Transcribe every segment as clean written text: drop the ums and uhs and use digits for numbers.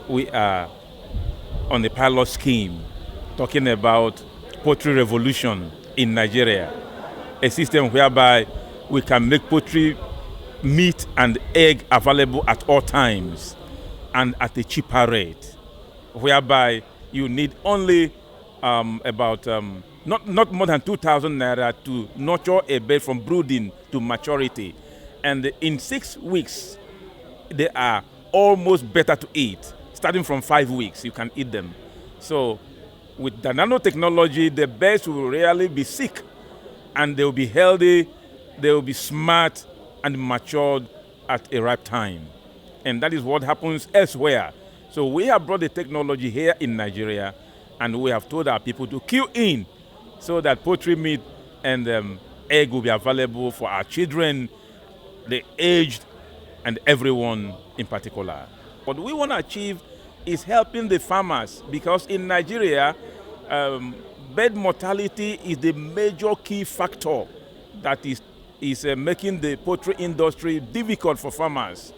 we are on the pilot scheme talking about poultry revolution in Nigeria, a system whereby we can make poultry meat and egg available at all times and at a cheaper rate, whereby you need only not more than 2,000 naira to nurture a bird from brooding to maturity. And in 6 weeks, they are almost better to eat. Starting from 5 weeks, you can eat them. So with the nanotechnology, the birds will rarely be sick, and they will be healthy, they will be smart and matured at a ripe time. And that is what happens elsewhere. So we have brought the technology here in Nigeria, and we have told our people to queue in so that poultry meat and egg will be available for our children, the aged, and everyone in particular. What we want to achieve is helping the farmers, because in Nigeria, bird mortality is the major key factor that is making the poultry industry difficult for farmers.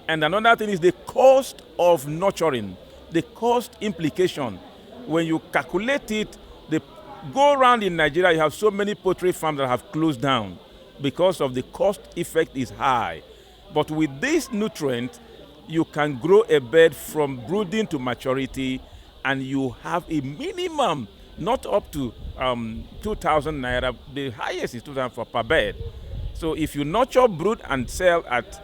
And another thing is the cost of nurturing, the cost implication. When you calculate it, the go around in Nigeria, you have so many poultry farms that have closed down because of the cost effect is high. But with this nutrient, you can grow a bird from brooding to maturity, and you have a minimum, not up to 2,000 naira. The highest is 2,000 for per bird. So if you nurture, brood, and sell at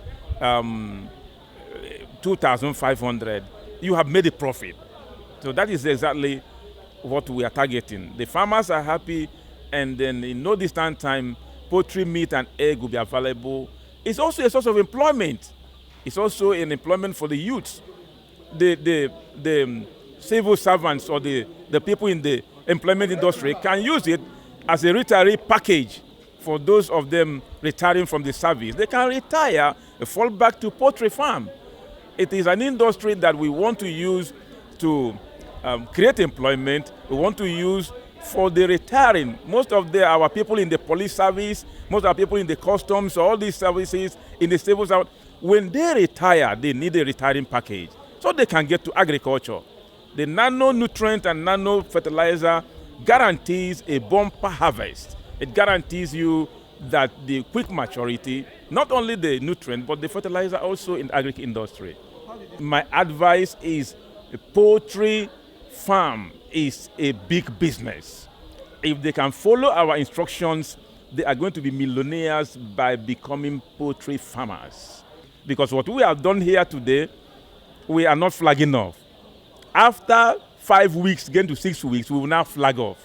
2,500, you have made a profit. So that is exactly what we are targeting. The farmers are happy, and then in no distant time, poultry meat and egg will be available. It's also a source of employment. It's also an employment for the youths. The civil servants or the people in the employment industry can use it as a retiree package for those of them retiring from the service. They can retire, fall back to poultry farm. It is an industry that we want to use to create employment. We want to use for the retiring. Most of our people in the police service, most of our people in the customs, all these services in the civil service, when they retire, they need a retiring package so they can get to agriculture. The nano nutrient and nano fertilizer guarantees a bumper harvest. It guarantees you that the quick maturity, not only the nutrient, but the fertilizer also in the agri industry. My advice is a poultry farm is a big business. If they can follow our instructions, they are going to be millionaires by becoming poultry farmers. Because what we have done here today, we are not flagging off. After 5 weeks, getting to 6 weeks, we will now flag off.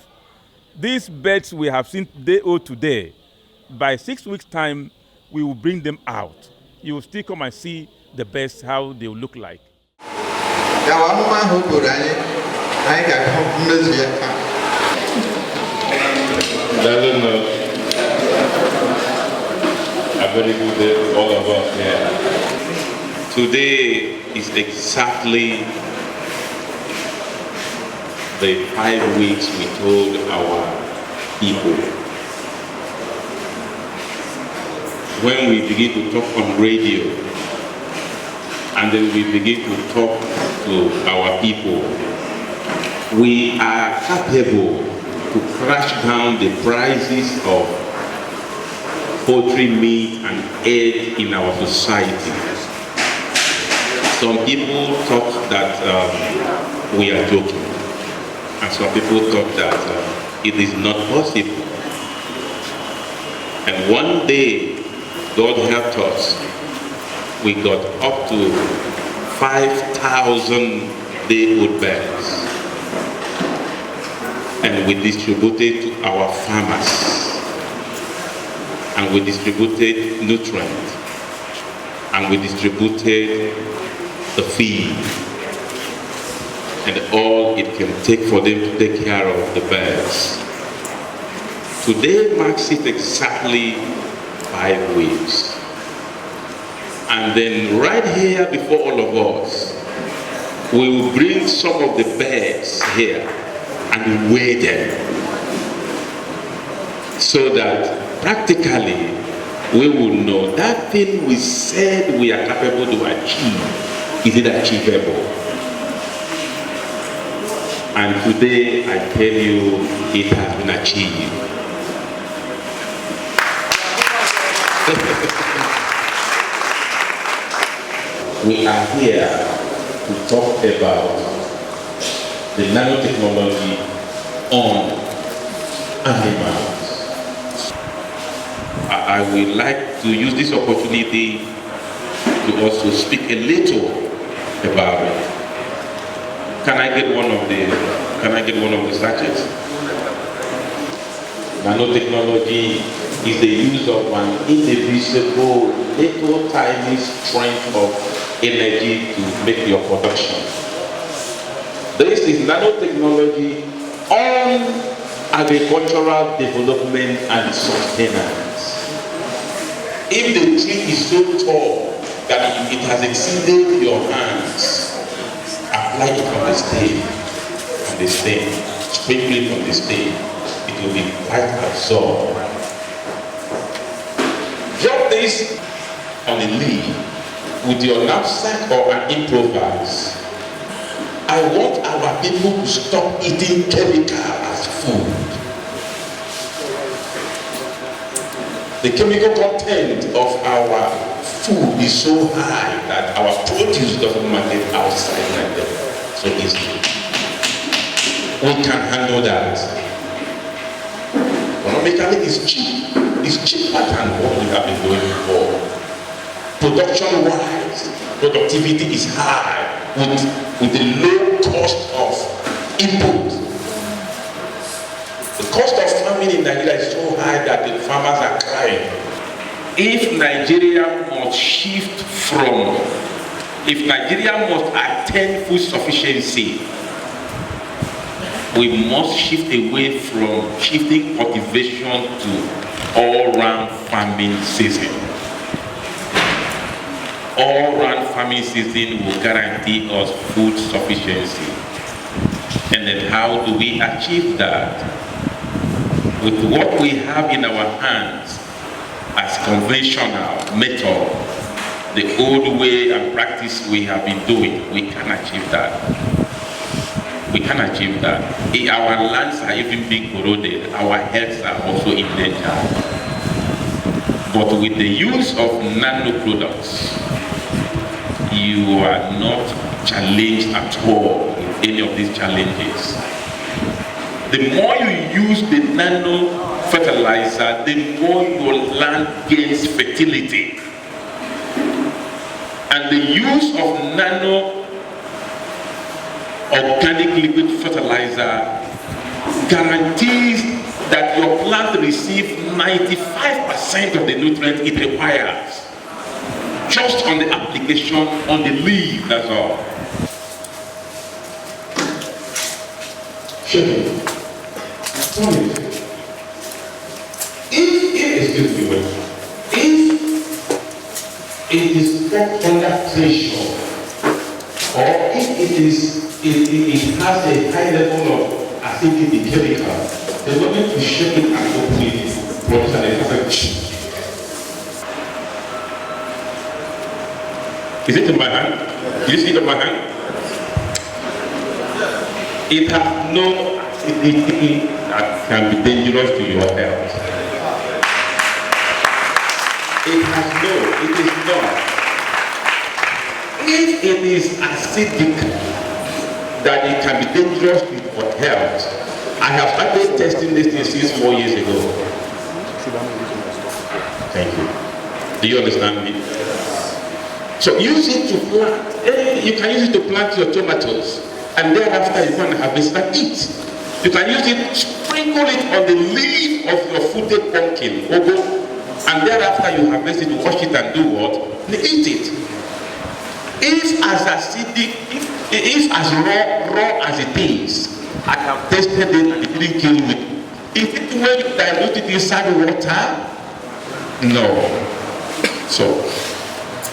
These birds we have seen day old today, by 6 weeks' time, we will bring them out. You will still come and see the birds, how they will look like. Doesn't know. A very good day to all of us here. Today is exactly the 5 weeks we told our people. When we begin to talk on radio, and then we begin to talk to our people, we are capable to crash down the prices of poultry meat and egg in our society. Some people thought that we are joking, and some people thought that it is not possible. And one day, God helped us. We got up to 5,000 day-old birds, and we distributed to our farmers, and we distributed nutrients, and we distributed the feed, and all it can take for them to take care of the birds. Today marks it exactly 5 weeks. And then right here before all of us, we will bring some of the birds here and weigh them, so that practically we will know that thing we said we are capable to achieve, is it achievable? And today, I tell you, it has been achieved. We are here to talk about the nanotechnology on animals. I would like to use this opportunity to also speak a little about it. Can I get one of the sachets? Nanotechnology is the use of an indivisible, little tiny strength of energy to make your production. This is nanotechnology on agricultural development and sustenance. If the tree is so tall that it has exceeded your hands, apply it on the stem, sprinkle it on the stem, it will be quite absorbed. Drop this on the leaf with your knapsack or an improvise. I want our people to stop eating chemical as food. The chemical content of our food is so high that our produce doesn't market outside Nigeria so easily. We can handle that. Economically, it's cheap. It's cheaper than what we have been doing before. Production-wise, productivity is high with the low cost of input. The cost of farming in Nigeria is so high that the farmers are crying. If Nigeria must attain food sufficiency, we must shift away from shifting cultivation to all-round farming season. All-round farming season will guarantee us food sufficiency. And then how do we achieve that? With what we have in our hands as conventional method, the old way and practice we have been doing, we can achieve that. We can achieve that. Our lands are even being corroded, our healths are also in danger. But with the use of nano products, you are not challenged at all with any of these challenges. The more you use the nano fertilizer, the more your land gains fertility. And the use of nano organic liquid fertilizer guarantees that your plant receives 95% of the nutrients it requires. Just on the application on the leaf, that's all. Sure. If it is kept under pressure, or if it has a high level of acidity chemical, the moment you shake it and open it, produce an effect. Is it in my hand? Do you see it in my hand? It has no acidity that can be dangerous to your health. It is not. If it is acidic that it can be dangerous to your health, I have started testing this thing since 4 years ago. Thank you. Do you understand me? So use it to plant. You can use it to plant your tomatoes, and thereafter you can harvest and eat. You can use it, sprinkle it on the leaf of your fruited pumpkin, and thereafter you harvest it, wash it, and do what? You eat it. If as acidic, if as raw as it is, I have tested it and it didn't kill me. Is it when you dilute it inside water? No. So,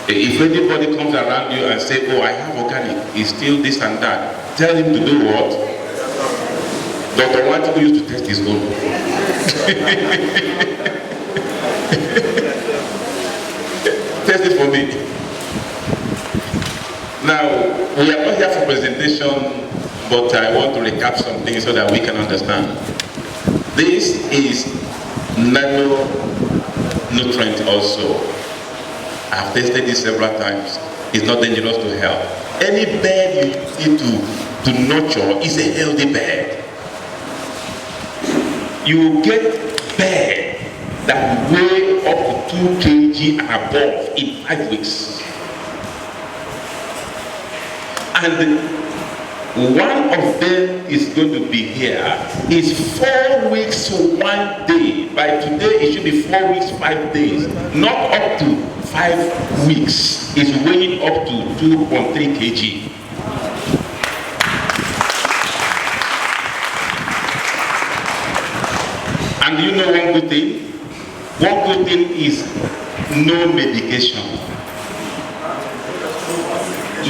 if anybody comes around you and say, oh, I have organic, it's still this and that, tell him to do what? Dr. Wantigo used to test his own. Test it for me. Now, we are not here for presentation but I want to recap some things so that we can understand. This is nano nutrient also. I've tested this several times. It's not dangerous to health. Any bird you need to nurture is a healthy bird. You get bird that weigh up to 2 kg and above in 5 weeks. And one of them is going to be here. It's 4 weeks to 1 day. By today, it should be 4 weeks, 5 days. Not up to 5 weeks. It's weighing up to 2.3 kg. And you know one good thing? One good thing is no medication,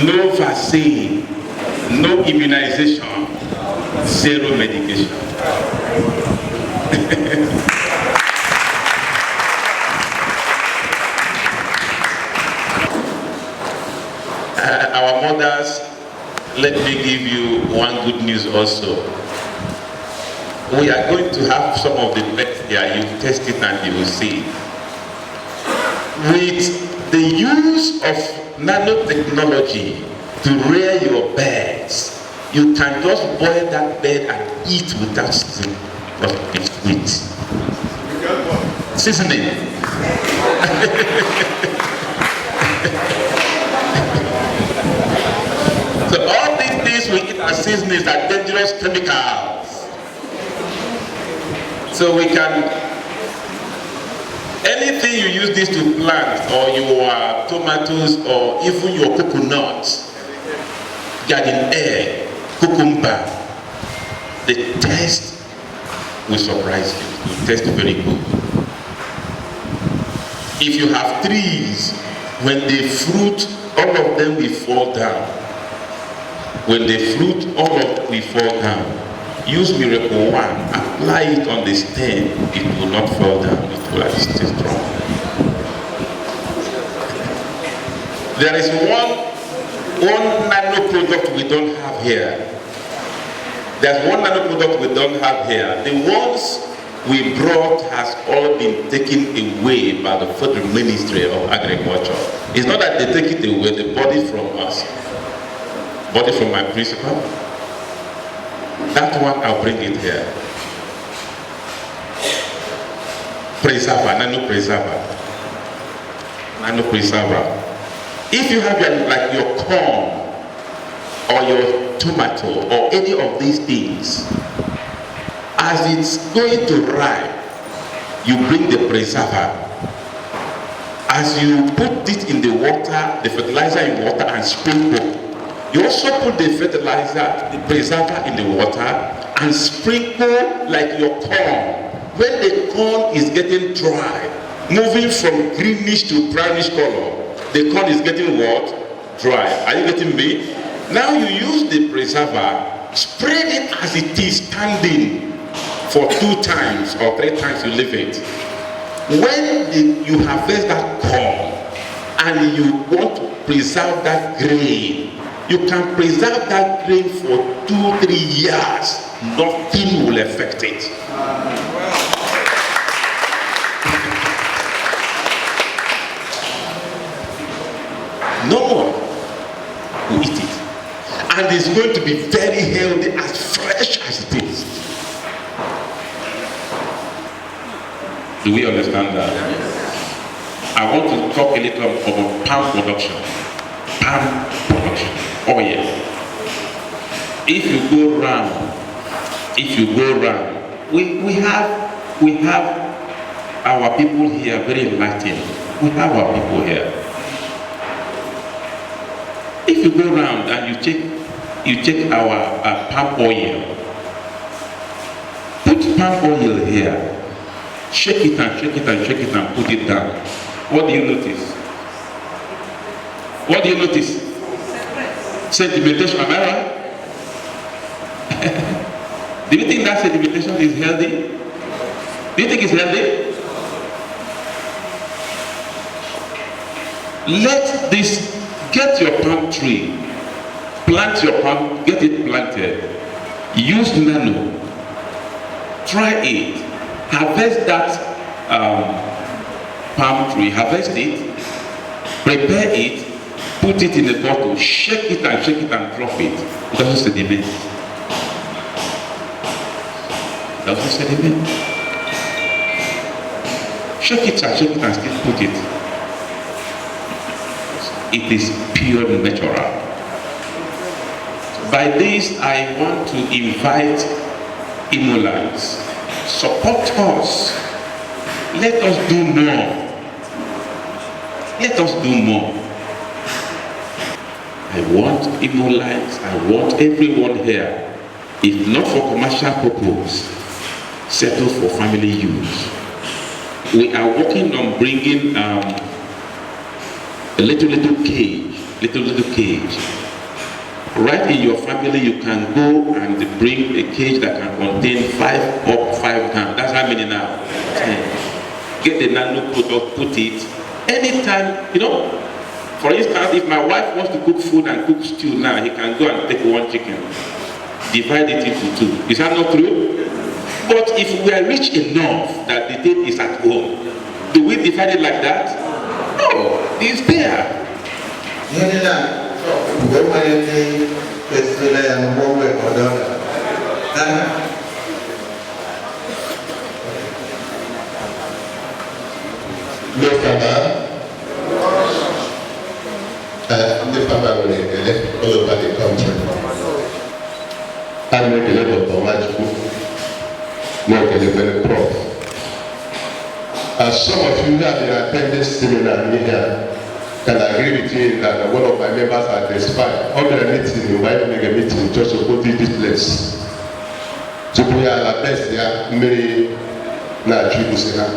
no vaccine, no immunization, zero medication. Our mothers, let me give you one good news also. We are going to have some of the birds here. You test it and you will see. With the use of nanotechnology to rear your birds, you can just boil that bird and eat without steam, but it's sweet. Seasoning. So all these things we eat as seasonings are dangerous chemicals. So we can, anything you use this to plant, or your tomatoes, or even your coconuts, garden egg, cucumber, the taste will surprise you. It will taste very good. If you have trees, when they fruit, all of them will fall down. When they fruit, all of them will fall down. Use Miracle 1, apply it on the stem, it will not fall down, it will stay strong. There is one nano product we don't have here. There's one nano product we don't have here. The ones we brought has all been taken away by the Federal Ministry of Agriculture. It's not that they take it away, they bought it from us. Bought it from my principal. That one, I'll bring it here. Preserver, nano preserver. Nano preserver. If you have like your corn or your tomato or any of these things, as it's going to ripe, you bring the preserver. As you put it in the water, the fertilizer in water and sprinkle, you also put the fertilizer, the preserver in the water and sprinkle like your corn. When the corn is getting dry, moving from greenish to brownish color, the corn is getting what? Dry. Are you getting me? Now you use the preserver, spread it as it is standing for 2 times or 3 times you leave it. When you harvest that corn and you want to preserve that grain, you can preserve that grain for 2-3 years. Nothing will affect it. No one will eat it. And it's going to be very healthy, as fresh as it is. Do we understand that? I want to talk a little about palm production. Palm production. Oh yeah. If you go round, we have our people here very enlightened. We have our people here. If you go around and you check our palm oil, put palm oil here, shake it and shake it and shake it and put it down. What do you notice? What do you notice? Sedimentation, am I right? Do you think that sedimentation is healthy? Do you think it's healthy? Let this, get your palm tree Plant your palm, get it planted. Use nano. Try it. Harvest that palm tree. Harvest it. Prepare it. Put it in a bottle. Shake it and drop it. It doesn't sediment. Shake it and still put it. It is pure natural. By this, I want to invite Imolites. Support us. Let us do more. Let us do more. I want Imolites, I want everyone here, if not for commercial purpose, settle for family use. We are working on bringing a little cage. Right in your family, you can go and bring a cage that can contain 5 up, 5 down. That's how many now? 10. Get the nano product, put it. Anytime, you know, for instance, if my wife wants to cook food and cook stew now, he can go and take 1 chicken, divide it into 2. Is that not true? But if we are rich enough that the thing is at home, do we divide it like that? No, it's there. The farmer will elect all over the country. And make a lot of magic, make a very prof. As some of you have been attending seminar here, can agree with me that one of my members had testified. Under a meeting, invite me a meeting just to put it this place. To be a la best, yeah, Mary Najibusina.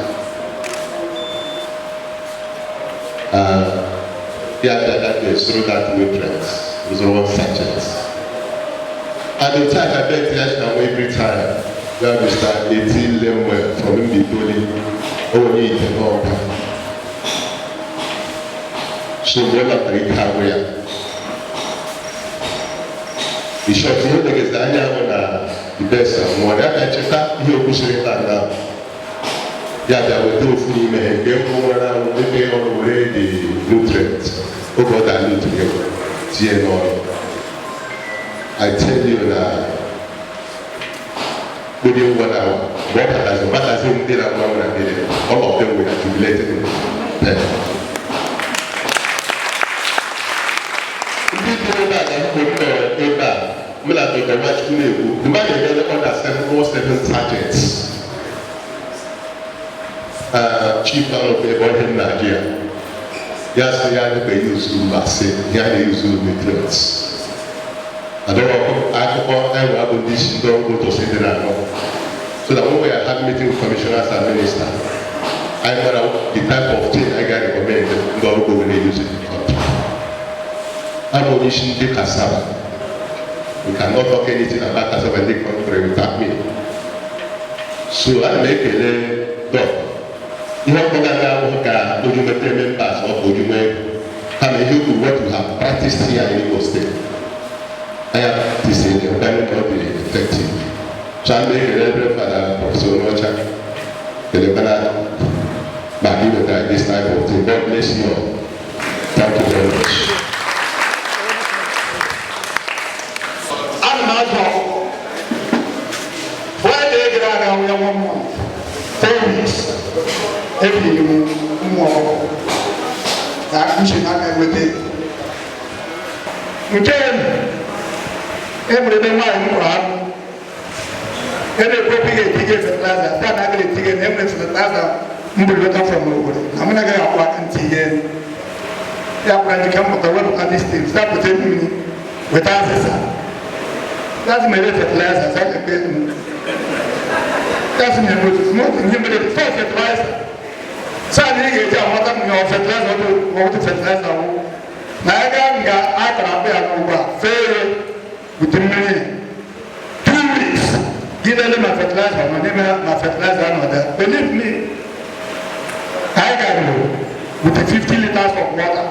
Yeah, that is through that nutrients. It was all sachets. At the time, I bet yes, now every time, where we start 18 lemon from Mbitoli, only the North. So, what are we having? The shop is not the best one. I check out here, pushing that now. Yeah, there were 2 free men, they go around, they pay all the way the nutrients. Over that nutrient, GNO. I tell you that within 1 hour, what has in there, all of them were accumulated in the chief out of the body in Nigeria. Yes, they use vaccine, they use nutrients. I don't know, I will this don't go to say that. So that when we are having meeting with commissioners and ministers, I know the type of thing I got recommended, don't go and use it in the country. I'm auditioning the cassava. We cannot talk anything about cassava in the country without me. So I make a dog. You know, members of Ojumwe, how many people what you have practiced here in Igbo State? I have to say the environment will be effective. So I make a reverend father, Professor Nocha, the Lebanon, Mahim, this type of thing. God bless you all. Thank you very much. I'm not why they get out of 1 month, 4 weeks. Every more that we should have everything. Again, every day my program, every ticket for plaza, that I get ticket every for the plaza, from Owerri. I'm going to get a walk and tea again. They are going to come with the one of these things. That would take me without this. That's my little plaza, that's a bit. That's my most important fertilizer. So I didn't get what I'm going to fertilizer. Naga, I can be fair within 2 weeks. Give them my fertilizer, my fertilizer. Believe me, I got with the 50 liters of water.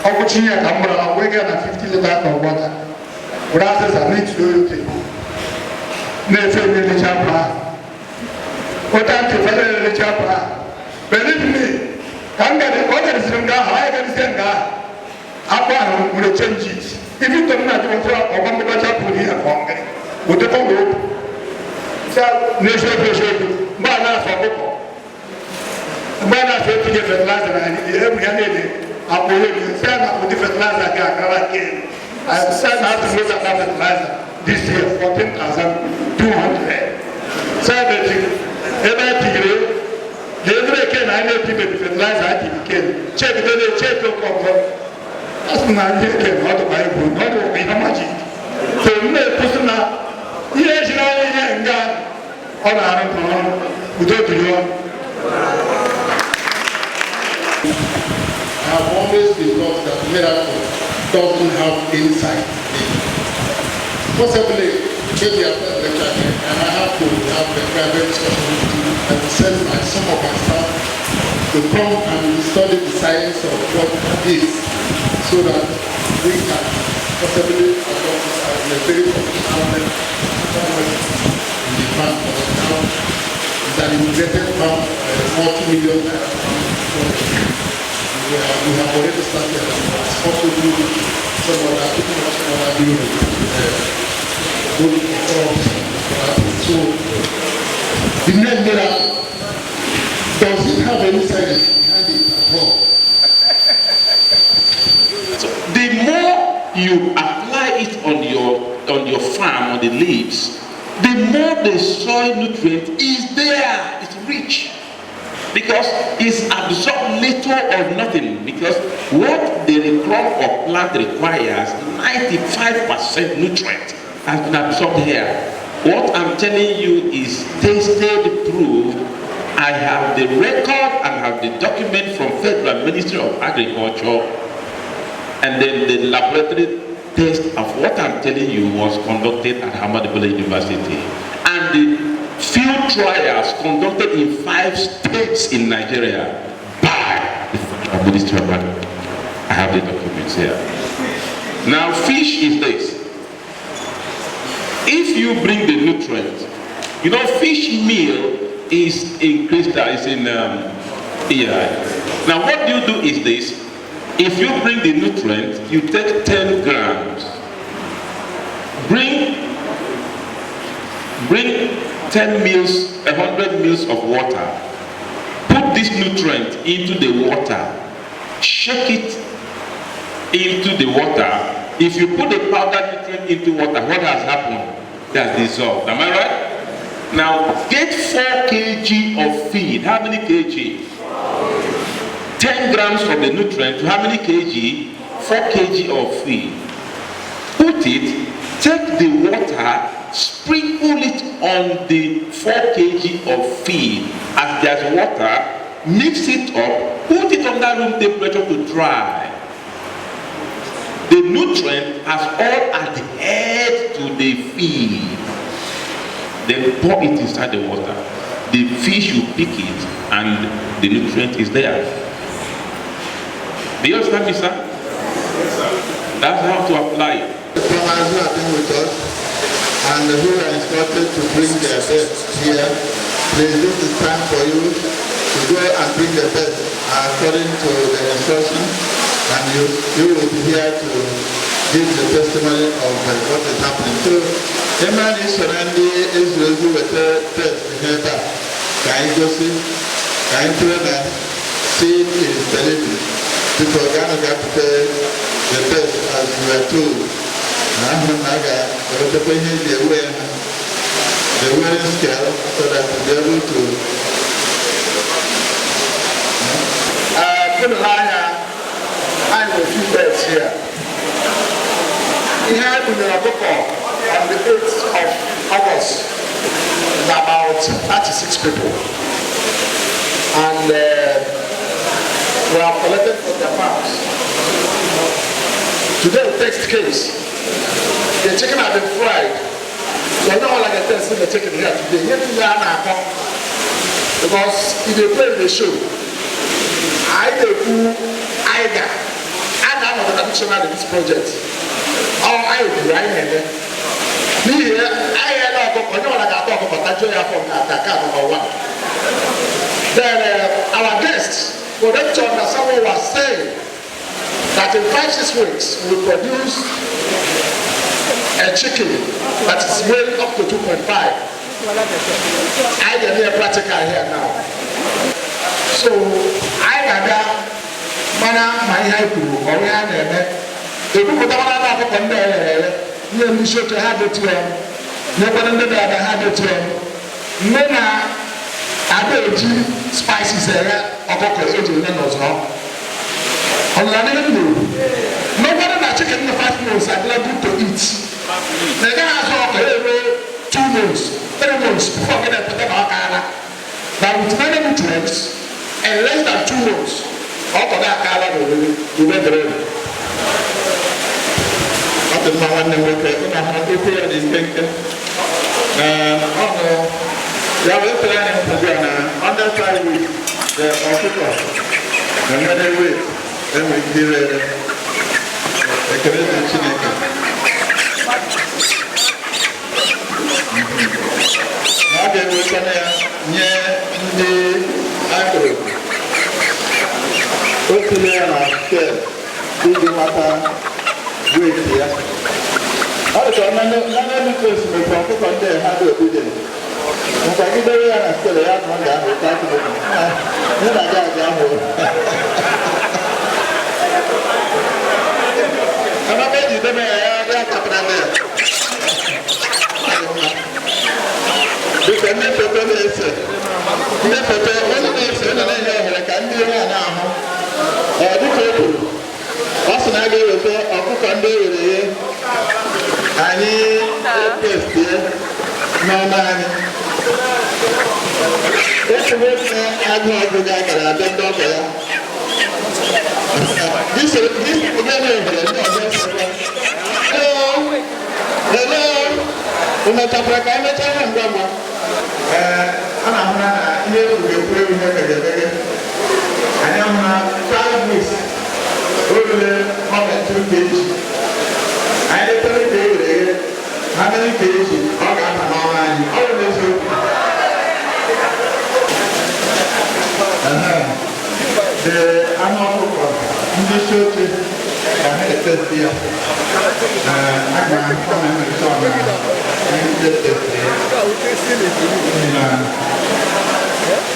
Opportunity I'm we get 50 liters of water. Without this, I need to do it. Never really chapter. What time to follow the chapter? Believe me, come get it. What is in God? I can stand God. Upon will change it. If you don't know what or one the chapel here, would the Congo? So, nation, Mana for Boko. Mana said to get fertilizer and every day. I'm going to send out the fertilizer again. I have sent out the fertilizer this year, 14,200. So, every can I know people fertilizer I can check the check of that's not here, not the Bible, not the magic. So, no person now, yes, now, God, on our own, without you. I have always been taught that miracle doesn't have insight. Possibly, maybe after the lecture, and I have to have a private discussion with you and send some of my staff to come and study the science of what it is, so that we can possibly adopt a very professional in the farm now. It's an integrated farm, multi-million farm. We have already started also doing some other building. So, the name miracle, does it have any science behind it at all? So the more you apply it on your farm, on the leaves, the more the soil nutrient is there, it's rich. Because it's absorbed little or nothing. Because what the crop or plant requires, 95% nutrient has been absorbed here. What I'm telling you is tested, proved. I have the record and have the document from Federal Ministry of Agriculture, and then the laboratory test of what I'm telling you was conducted at Ahmadu University, and the field trials conducted in 5 states in Nigeria by the Federal Ministry of Agriculture. I have the documents here. Now, fish is this. If you bring the nutrient, you know, fish meal is in crystal, is in Now, what you do is this. If you bring the nutrient, you take 10 grams. Bring 10 mils, 100 mils of water. Put this nutrient into the water. Shake it into the water. If you put the powdered nutrient into water, what has happened? It has dissolved. Am I right? Now, get 4 kg of feed. How many kg? 10 grams of the nutrient to how many kg? 4 kg of feed. Put it, take the water, sprinkle it on the 4 kg of feed. As there's water, mix it up, put it under room temperature to dry. The nutrient has all adhered to the feed. Then pour it inside the water. The fish will pick it and the nutrient is there. Do you understand me, sir? Yes, sir. That's how to apply it. The farmers who have been with us and who are instructed to bring their best here, please, this is time for you to go and bring the best according to the instruction, and you will be here to give the testimony of what is happening. So, Emma is surrounding Israel with the best here. Can you go see? Can you tell that seed is believing? People are going to get the best as you are told. I'm going to put in the wearing scale so that you'll be able to. I have a few birds here. We had in the book on the 8th of August about 36 people. And we have collected from their farms. Today we take case. The chicken has been fried. So now like I tell the chicken here today. Because if they play the show, I do either. And I'm visionary this project. I will be right here. Me, I had a talk on about Nigeria from Ataka number 1. Then our guests, for them to understand what was saying, that in 5-6 weeks we will produce a chicken that is weighing up to 2.5. I am here practical here now. So I got mana my high school or we had a people put on that on there. You should have it to them. Nobody had it to them. Nona, I bet you spices there or cockles into the nose. On the other hand, nobody that chicken in the 5 months are good to eat. The guy has 2 months, 3 months before getting put on our now with many nutrients and less than 2 months, all of that color will be ready. The man and the people is thinking, oh no, they are planning to be under 5 weeks, the official, and when they wait, then we give a Canadian chicken. Now they will come near the agro. What's the name of the do the matter? Wait here. Also, none of the person will talk about their hard work with them. If I get there and still have one guy who talks about them, then I got a hole. I'm not ready to be a couple of them. The next one is never one of these, and I have a candy now. The people. Also, I gave a cook and do it. I need a test here. No man. That's the way I know the guy can have that doctor. This is hello. Hello. When I talk like I'm a child, Grandma. I'm here to be with her. I am 5 weeks. More than 2 kg. I had 30 days. How many kg? All got my online. All of this. The annual in the church, I had a test here. I can come and return. I did the test here.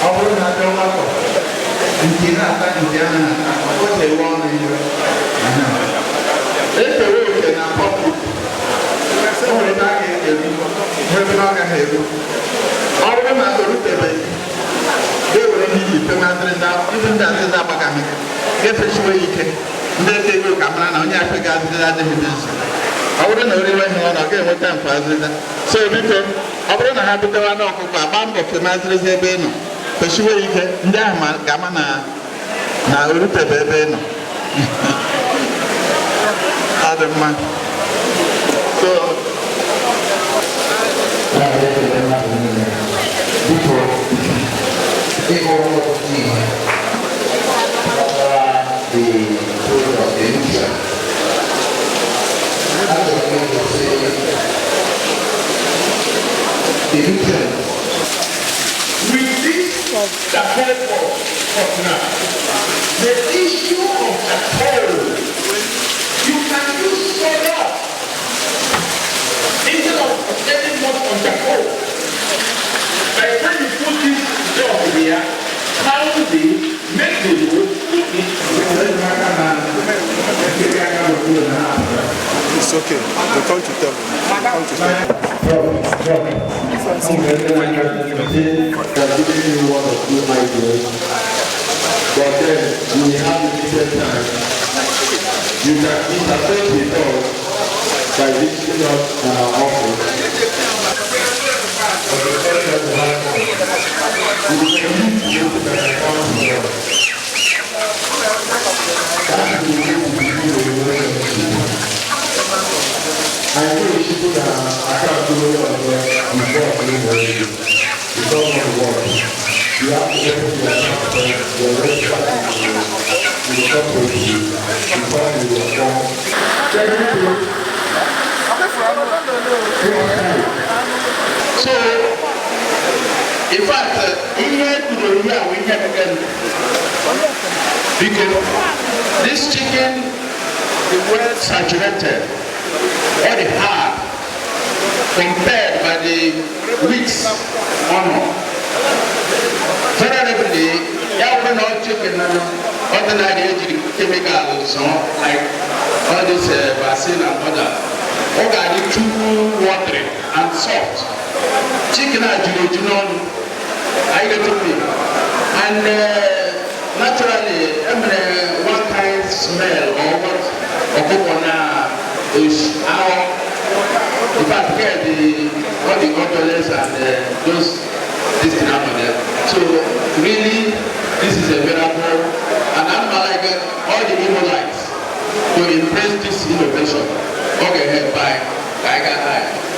I will not go. Indiana, what they want to do. If they work in a public, only back in the we're not going to have it. All of them are going to be. They will need to manage now, even that is up again. Get a way you can. They will come around on your Africa. I wouldn't know when you want to get what time for us. So, I wouldn't have to go on a bump of the master's ebeno. Peshiwe ike ndị ahụ gama na urutebe ebe nọ adị mma so biko ịgụ ọrụ the tool of the India the India with this the purpose now. The issue of the coal, you can use solar instead of getting more on the coal. By the time you put this job here, how do they make the wood put it? It's okay. They come to tell me. I'm giving you one or two ideas, but then we have limited time. You can interface with us by visiting us in our office. I know you should put a account to it before you work. You have to get to your account, your rest the cooperative before you were born. So, in fact, here to the year we can again. Because this chicken is well saturated, very hard, compared by the weeks on. Generally, yeah, we know chicken ordinary chemicals, like all this vaccine and other. Okay, too watery and soft. Chicken are I get to me. And naturally, one kind smell or what is our, if I get all the controllers and those this can happen there. So really, this is a miracle, and I'm like all the evil lights to embrace this innovation. Okay, bye.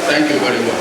Thank you very much.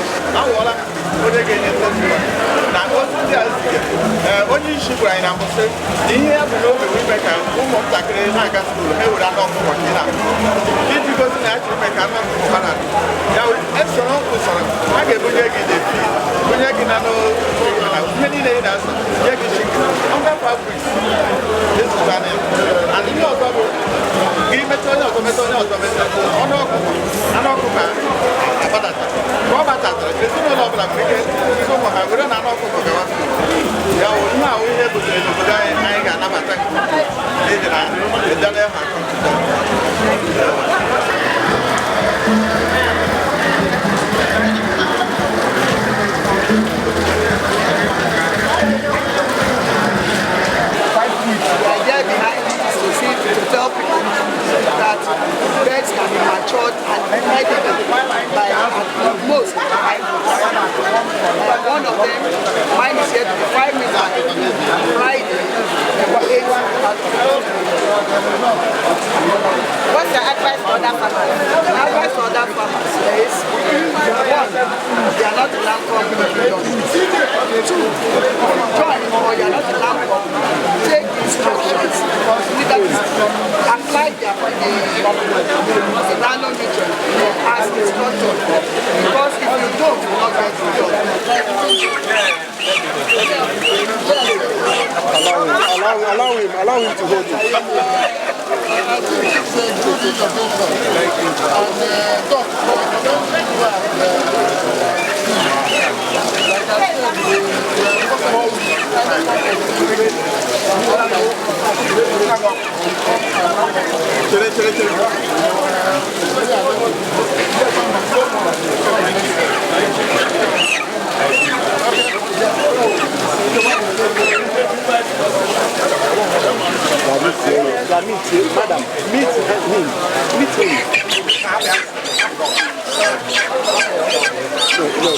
Birds can be matured and edited by at most 5 months. But one of them, mine is yet to be 5 minutes. Friday, about 8 What's the advice for other farmers? The advice for other farmers is, 1, they are not land company. 2, join or you are not land company. Take instructions, apply their nano nutrient as instructed. Because if you don't, you will not get the job. Allow him to hold it. Madam, meet him. No,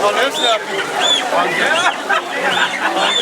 what is that? From the other side.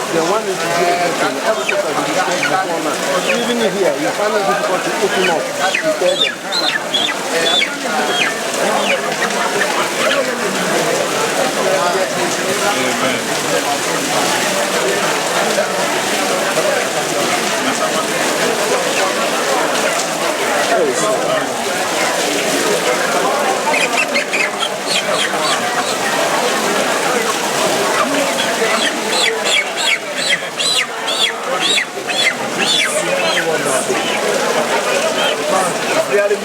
The one is even here, you find it difficult to open up to tell them. Really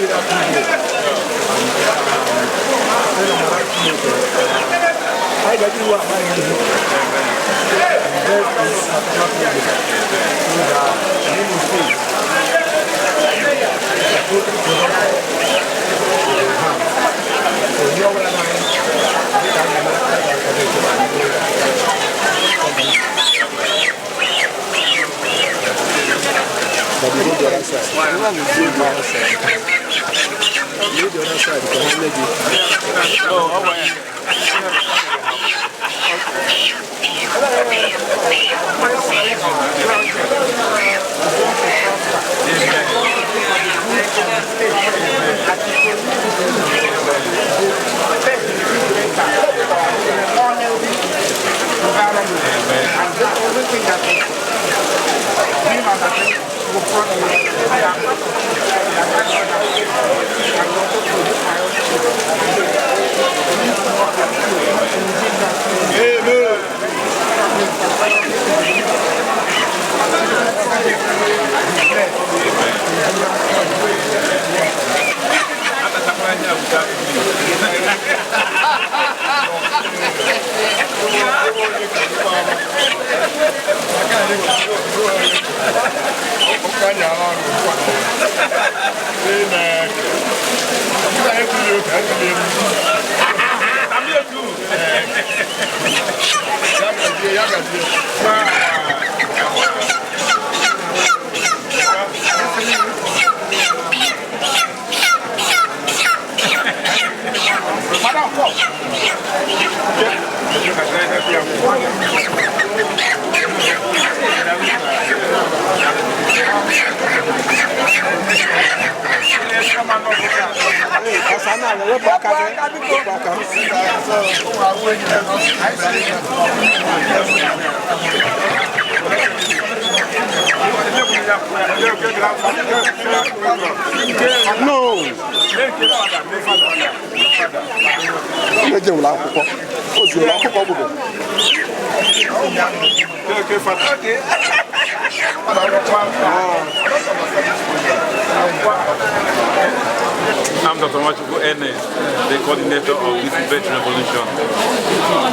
I'm Dr. Machuku Ernest, the coordinator of this Veg Revolution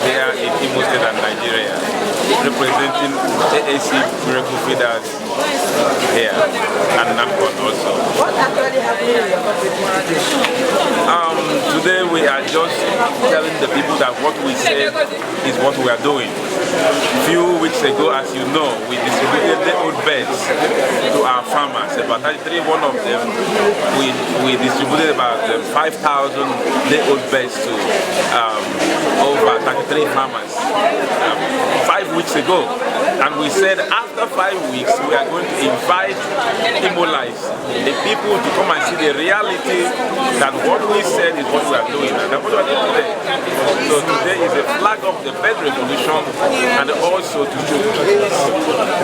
here in Imo State and Nigeria, representing AAC Miracle Feeders here and NAPCON also. What actually happened in your competition? Today we are just telling the people that what we say is what we are doing. A few weeks ago, as you know, we distributed the old beds to our farmers. About 33, one of them, we distributed about 5,000 day-old beds to over 33 farmers 5 weeks ago. And we said after 5 weeks, we are going to invite Imolites, the people, to come and see the reality that what we said is what we are doing. And that's what we are doing today. So today is a flag of the bed revolution, and also to showcase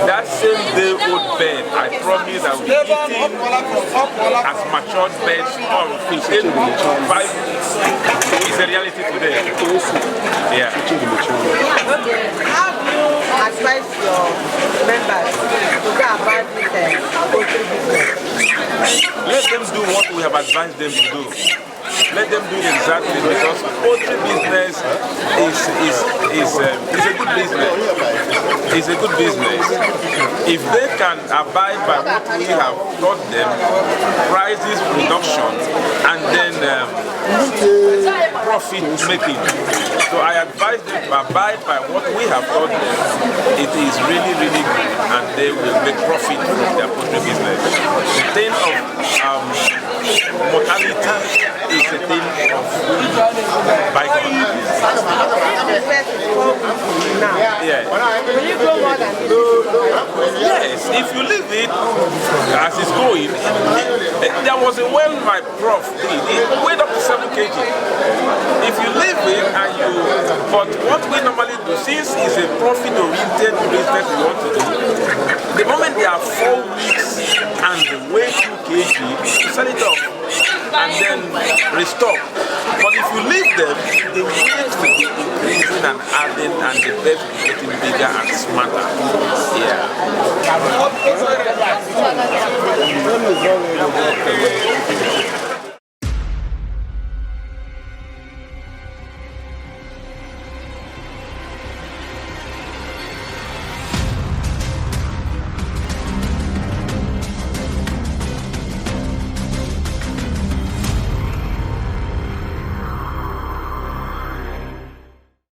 that same day-old bed. I promise I will be eating as matured beds on 15 to 5 weeks. It's a reality today. Yeah. How do you advise your members to go about this poultry business? Let them do what we have advised them to do. Let them do it exactly, because poultry business is a good business. It's a good business. If they can abide by what we have taught them, prices reduction, and then profit making. So I advise them to abide by what we have taught them. It is really, really good, and they will make profit from their poultry business. The thing of mortality is a thing of bygone. Yeah. Will you grow more than this? Yes, if you leave it as it's going, there was a well my prof did, it weighed up to 7 kg. If you leave it and you, but what we normally do, since it's a profit-oriented business we want to do, the moment they are 4 weeks and they weigh 2 kg, you sell it off and then restock. But if you leave them, the weight will be increasing and adding, and the bed will be getting bigger and smarter. Yeah.